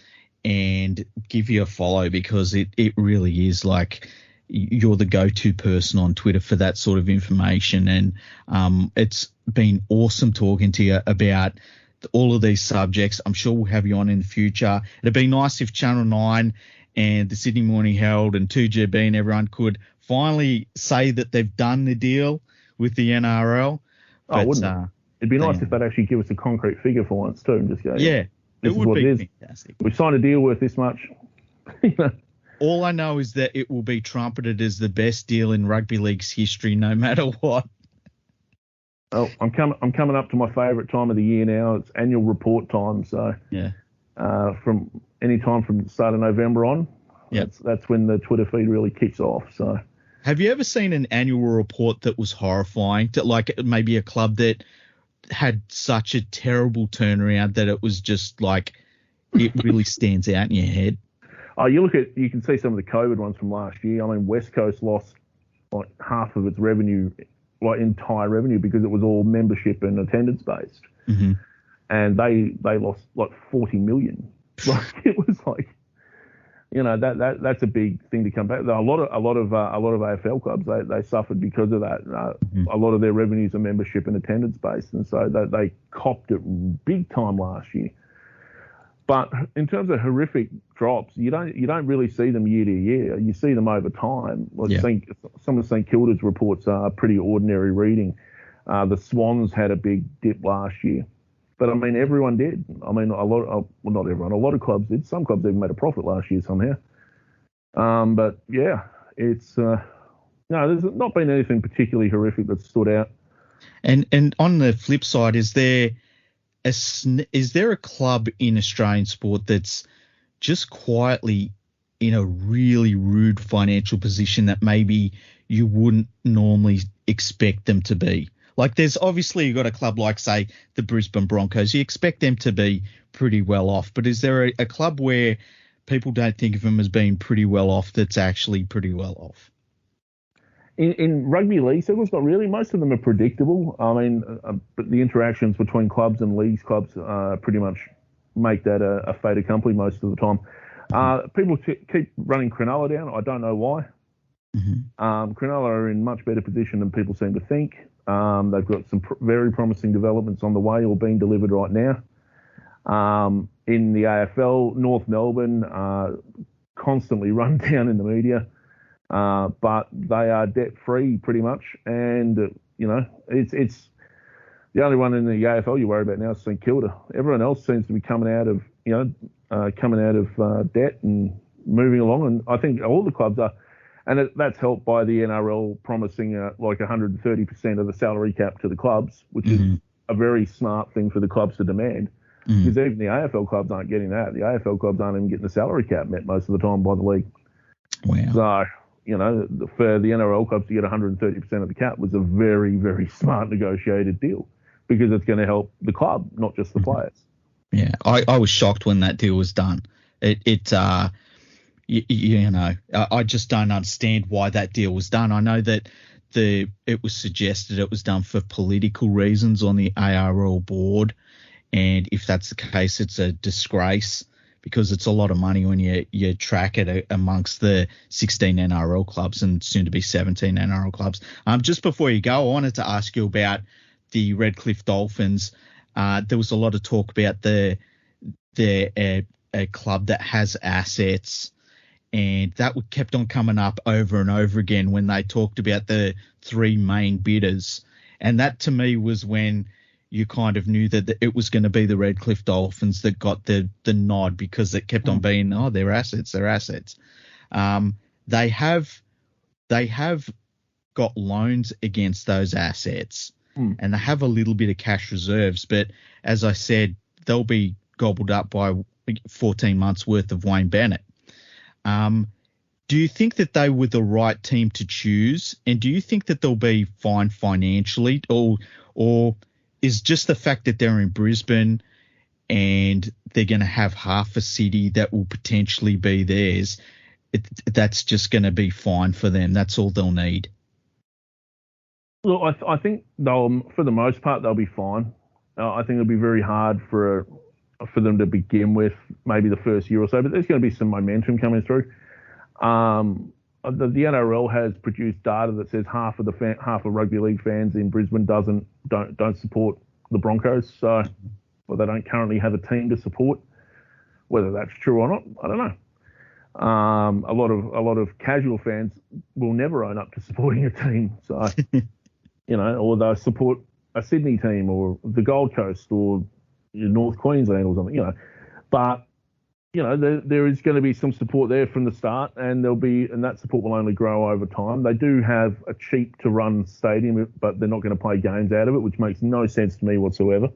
and give you a follow, because it really is like you're the go-to person on Twitter for that sort of information. And it's been awesome talking to you about all of these subjects. I'm sure we'll have you on in the future. It'd be nice if Channel 9 and the Sydney Morning Herald and 2GB and everyone could finally say that they've done the deal with the NRL. But, wouldn't it? It'd be nice if they'd actually give us a concrete figure for once too, and just go, yeah, this it would be fantastic. We've signed a deal worth this much. All I know is that it will be trumpeted as the best deal in rugby league's history, no matter what. Oh, I'm coming up to my favourite time of the year now. It's annual report time. So yeah, from any time from the start of November on, that's when the Twitter feed really kicks off. So, have you ever seen an annual report that was horrifying? To like maybe a club that had such a terrible turnaround that it was just like it really stands out in your head? Oh, you can see some of the COVID ones from last year. I mean, West Coast lost like half of its revenue, like entire revenue, because it was all membership and attendance based. Mm-hmm. And they lost like 40 million. Like it was like, you know, that's a big thing to come back. A lot of AFL clubs they suffered because of that. A lot of their revenues are membership and attendance based, and so they copped it big time last year. But in terms of horrific drops, you don't really see them year to year. You see them over time. Some of St Kilda's reports are pretty ordinary reading. The Swans had a big dip last year, but I mean everyone did. I mean not everyone. A lot of clubs did. Some clubs even made a profit last year somehow. But yeah, it's no. There's not been anything particularly horrific that stood out. And on the flip side, is there a club in Australian sport that's just quietly in a really rude financial position that maybe you wouldn't normally expect them to be? Like there's obviously you've got a club like, say, the Brisbane Broncos. You expect them to be pretty well off, but is there a club where people don't think of them as being pretty well off that's actually pretty well off? In rugby league circles, not really. Most of them are predictable. I mean, but the interactions between clubs and leagues clubs pretty much make that a fait accompli most of the time. People keep running Cronulla down. I don't know why. Cronulla are in much better position than people seem to think. They've got some very promising developments on the way or being delivered right now. In the AFL, North Melbourne constantly run down in the media, but they are debt-free pretty much. And, it's the only one in the AFL you worry about now is St Kilda. Everyone else seems to be coming out of debt and moving along. And I think all the clubs are. And that's helped by the NRL promising like 130% of the salary cap to the clubs, which is a very smart thing for the clubs to demand. Because even the AFL clubs aren't getting that. The AFL clubs aren't even getting the salary cap met most of the time by the league. Wow. So, for the NRL clubs to get 130% of the cap was a very, very smart negotiated deal because it's going to help the club, not just the players. Yeah, I was shocked when that deal was done. I just don't understand why that deal was done. I know that it was suggested it was done for political reasons on the ARL board, and if that's the case, it's a disgrace because it's a lot of money when you track it amongst the 16 NRL clubs and soon to be 17 NRL clubs. Just before you go, I wanted to ask you about the Redcliffe Dolphins. There was a lot of talk about a club that has assets. And that kept on coming up over and over again when they talked about the three main bidders. And that to me was when you kind of knew that it was going to be the Redcliffe Dolphins that got the nod because it kept on being, they're assets. They have got loans against those assets and they have a little bit of cash reserves. But as I said, they'll be gobbled up by 14 months worth of Wayne Bennett. Do you think that they were the right team to choose? And do you think that they'll be fine financially? Or is just the fact that they're in Brisbane and they're going to have half a city that will potentially be theirs, that's just going to be fine for them? That's all they'll need? Look, I think for the most part, they'll be fine. I think it'll be very hard for them to begin with, maybe the first year or so, but there's going to be some momentum coming through. The NRL has produced data that says half of rugby league fans in Brisbane don't support the Broncos, so they don't currently have a team to support. Whether that's true or not, I don't know. A lot of casual fans will never own up to supporting a team, so or they'll support a Sydney team or the Gold Coast or North Queensland or something, But, there is going to be some support there from the start, and that support will only grow over time. They do have a cheap to run stadium, but they're not going to play games out of it, which makes no sense to me whatsoever.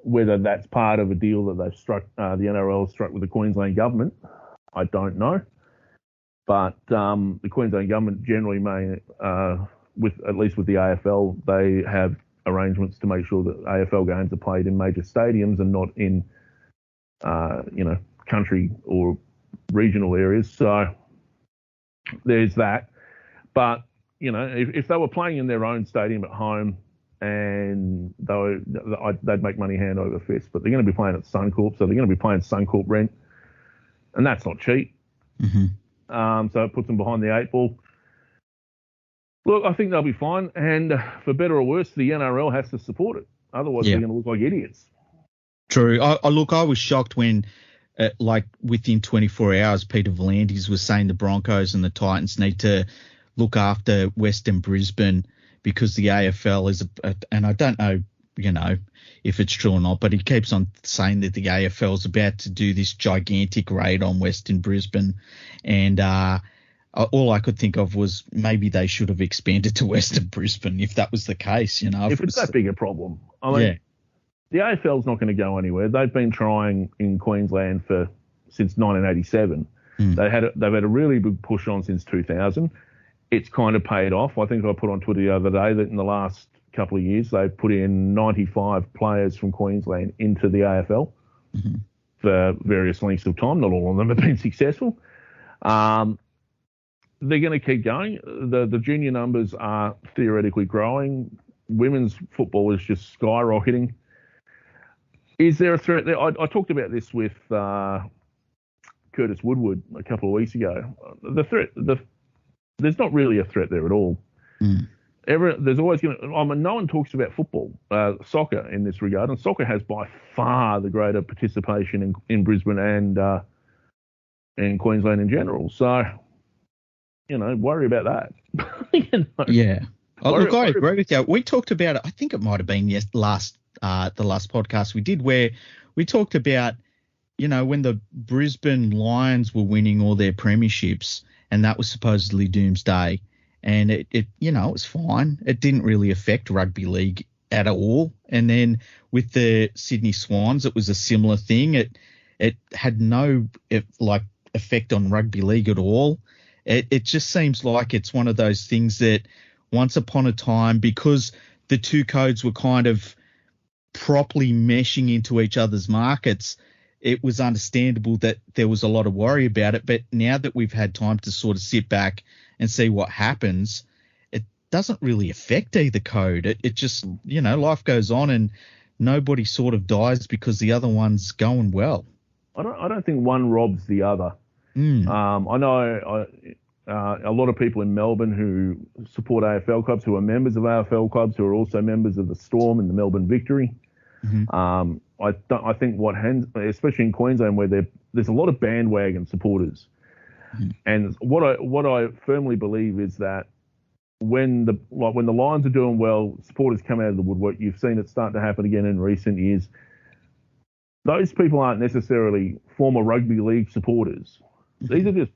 Whether that's part of a deal that they've struck, the NRL struck with the Queensland government, I don't know. But the Queensland government generally may, at least with the AFL, they have arrangements to make sure that AFL games are played in major stadiums and not in, country or regional areas. So there's that. But, if they were playing in their own stadium at home, and they'd make money hand over fist. But they're going to be playing at Suncorp, so they're going to be paying Suncorp rent, and that's not cheap. So it puts them behind the eight ball. Look, I think they'll be fine, and for better or worse, the NRL has to support it. Otherwise, they're going to look like idiots. True. I was shocked when, within 24 hours, Peter V'landys was saying the Broncos and the Titans need to look after Western Brisbane because the AFL is, and I don't know, if it's true or not, but he keeps on saying that the AFL is about to do this gigantic raid on Western Brisbane, and all I could think of was maybe they should have expanded to Western Brisbane if that was the case. If it's that big a problem, the AFL's not going to go anywhere. They've been trying in Queensland since 1987. They've had a really big push on since 2000. It's kind of paid off. I think I put on Twitter the other day that in the last couple of years they've put in 95 players from Queensland into the AFL for various lengths of time. Not all of them have been successful. They're going to keep going. The junior numbers are theoretically growing. Women's football is just skyrocketing. Is there a threat there? I talked about this with Curtis Woodward a couple of weeks ago. There's not really a threat there at all. Mm. There's always going to. I mean, no one talks about football, soccer in this regard, and soccer has by far the greater participation in Brisbane and Queensland in general. So, worry about that. Yeah. Look, I agree with you. We talked about it. I think it might have been the last podcast we did, where we talked about, when the Brisbane Lions were winning all their premierships, and that was supposedly doomsday. And it was fine. It didn't really affect rugby league at all. And then with the Sydney Swans, it was a similar thing. It had no effect on rugby league at all. It just seems like it's one of those things that once upon a time, because the two codes were kind of properly meshing into each other's markets, it was understandable that there was a lot of worry about it. But now that we've had time to sort of sit back and see what happens, it doesn't really affect either code. It just, life goes on and nobody sort of dies because the other one's going well. I don't think one robs the other. I know a lot of people in Melbourne who support AFL clubs, who are members of AFL clubs, who are also members of the Storm and the Melbourne Victory. Mm-hmm. I think especially in Queensland, where there's a lot of bandwagon supporters. Mm-hmm. And what I firmly believe is that when the Lions are doing well, supporters come out of the woodwork. You've seen it start to happen again in recent years. Those people aren't necessarily former rugby league supporters. Mm-hmm. These are just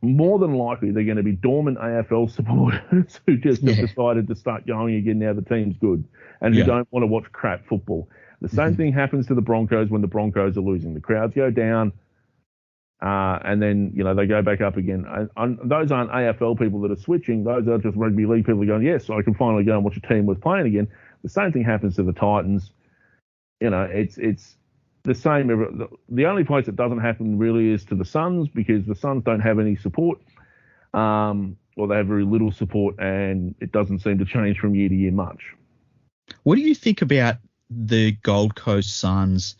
more than likely they're going to be dormant AFL supporters who just have decided to start going again now the team's good and who don't want to watch crap football. The same thing happens to the Broncos when the Broncos are losing. The crowds go down and then, they go back up again. And those aren't AFL people that are switching. Those are just rugby league people going, yes, I can finally go and watch a team worth playing again. The same thing happens to the Titans. It's the same. The only place it doesn't happen really is to the Suns, because the Suns don't have any support, or they have very little support, and it doesn't seem to change from year to year much. What do you think about the Gold Coast Suns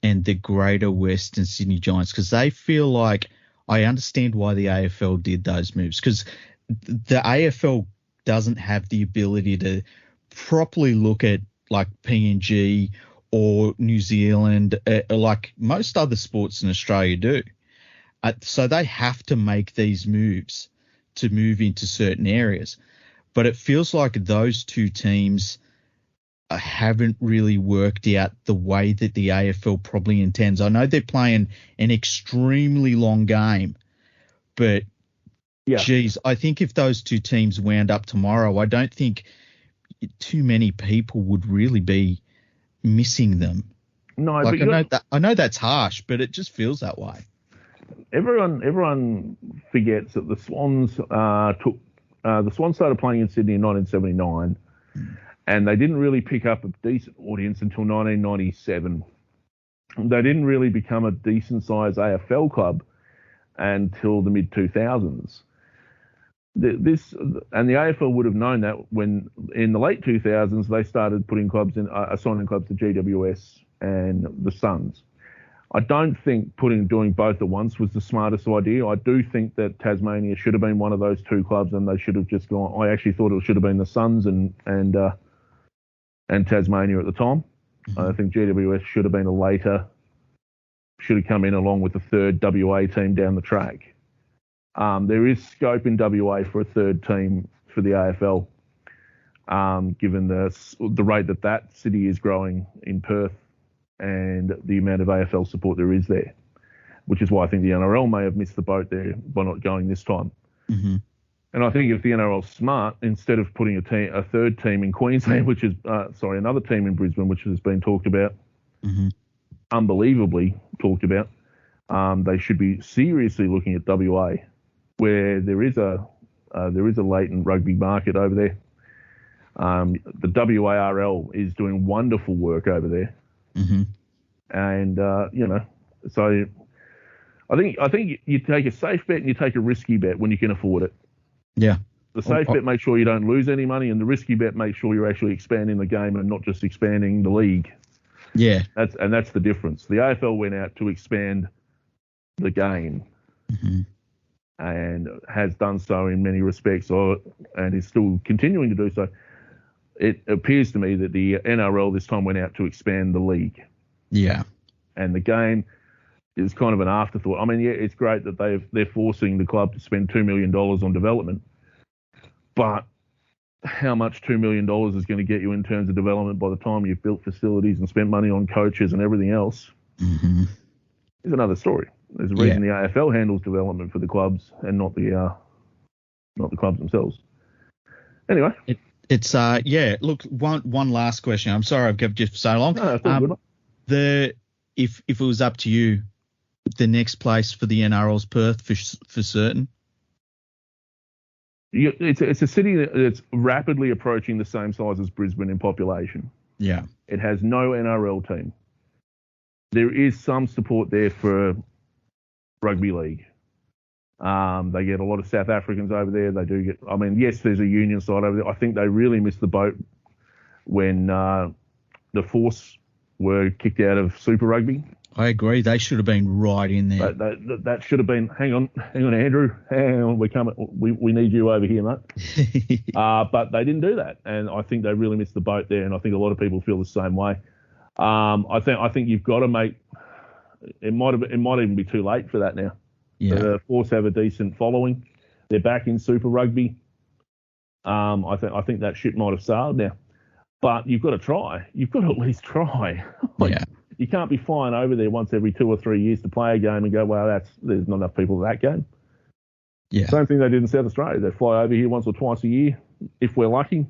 and the Greater Western Sydney Giants? Because they feel like, I understand why the AFL did those moves, because the AFL doesn't have the ability to properly look at like PNG or New Zealand, like most other sports in Australia do. So they have to make these moves to move into certain areas. But it feels like those two teams haven't really worked out the way that the AFL probably intends. I know they're playing an extremely long game, but geez, I think if those two teams wound up tomorrow, I don't think too many people would really be missing them. No, but I know that's harsh, but it just feels that way. Everyone forgets that the Swans started playing in Sydney in 1979, and they didn't really pick up a decent audience until 1997. They didn't really become a decent sized AFL club until the mid 2000s. The AFL would have known that when in the late 2000s they started putting clubs in, assigning clubs to GWS and the Suns. I don't think doing both at once was the smartest idea. I do think that Tasmania should have been one of those two clubs, and they should have just gone. I actually thought it should have been the Suns and Tasmania at the time. Mm-hmm. I think GWS should have come in along with the third WA team down the track. There is scope in WA for a third team for the AFL, given the rate that city is growing in Perth and the amount of AFL support there is there, which is why I think the NRL may have missed the boat there by not going this time. Mm-hmm. And I think if the NRL's smart, instead of putting a third team in Queensland, which is another team in Brisbane, which has been talked about, unbelievably talked about, they should be seriously looking at WA, where there is a latent rugby market over there. The WARL is doing wonderful work over there, and so I think you take a safe bet and you take a risky bet when you can afford it. Yeah. The safe bet, make sure you don't lose any money, and the risky bet, make sure you're actually expanding the game and not just expanding the league. Yeah. That's the difference. The AFL went out to expand the game. Mm-hmm. And has done so in many respects, and is still continuing to do so. It appears to me that the NRL this time went out to expand the league. Yeah. And the game is kind of an afterthought. I mean, yeah, it's great that they're forcing the club to spend $2 million on development, but how much $2 million is going to get you in terms of development by the time you've built facilities and spent money on coaches and everything else is another story. There's a reason the AFL handles development for the clubs and not the clubs themselves. Anyway, it's Look, one last question. I'm sorry I've kept you for so long. No, it's all good. If it was up to you, the next place for the NRL's Perth for certain. It's a city that's rapidly approaching the same size as Brisbane in population. Yeah, it has no NRL team. There is some support there for rugby league. They get a lot of South Africans over there. They do get. I mean, yes, there's a union side over there. I think they really missed the boat when the Force were kicked out of Super Rugby. I agree. They should have been right in there. That should have been. Hang on, Andrew. Hang on, we're coming. We need you over here, mate. But they didn't do that, and I think they really missed the boat there. And I think a lot of people feel the same way. I think you've got to make. It might even be too late for that now. Yeah. The Force have a decent following. They're back in Super Rugby. I think that ship might have sailed now. But you've got to try. You've got to at least try. You can't be flying over there once every 2 or 3 years to play a game and go, well, there's not enough people for that game. Yeah. Same thing they did in South Australia. They fly over here once or twice a year, if we're lucky.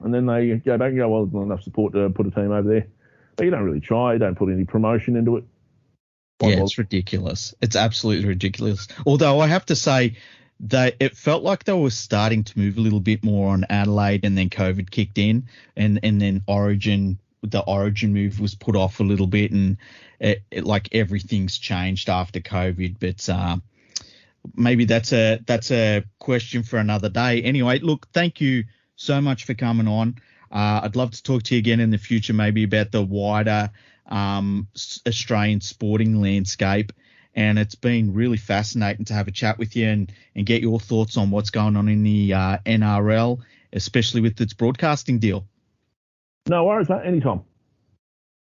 And then they go back and go, well, there's not enough support to put a team over there. But you don't really try. You don't put any promotion into it. It's ridiculous. It's absolutely ridiculous. Although I have to say that it felt like they were starting to move a little bit more on Adelaide, and then COVID kicked in, and then the Origin move was put off a little bit, and it like everything's changed after COVID. But maybe that's a question for another day. Anyway, look, thank you so much for coming on. I'd love to talk to you again in the future, maybe about the wider Australian sporting landscape. And it's been really fascinating to have a chat with you and get your thoughts on what's going on in the NRL, especially with its broadcasting deal. No worries, mate. Anytime.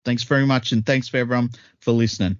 Thanks very much, and thanks for everyone for listening.